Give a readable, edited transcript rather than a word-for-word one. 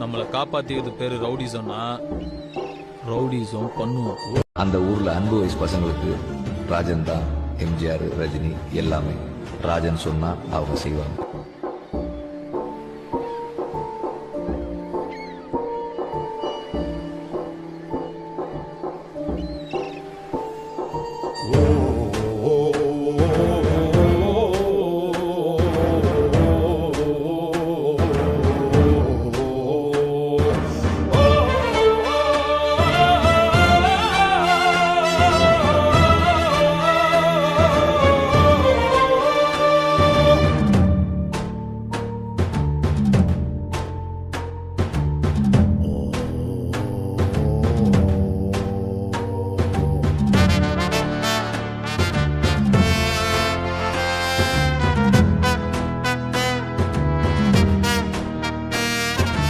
நம்மளை காப்பாத்திக்கிறது பேரு ரவுடிசம்னா ரவுடிசம் பண்ணுவோம். அந்த ஊர்ல அன்பு வயசு பசங்களுக்கு ராஜன் தான் எம்ஜிஆர், ரஜினி எல்லாமே. ராஜன் சொன்னா அவங்க செய்வாங்க.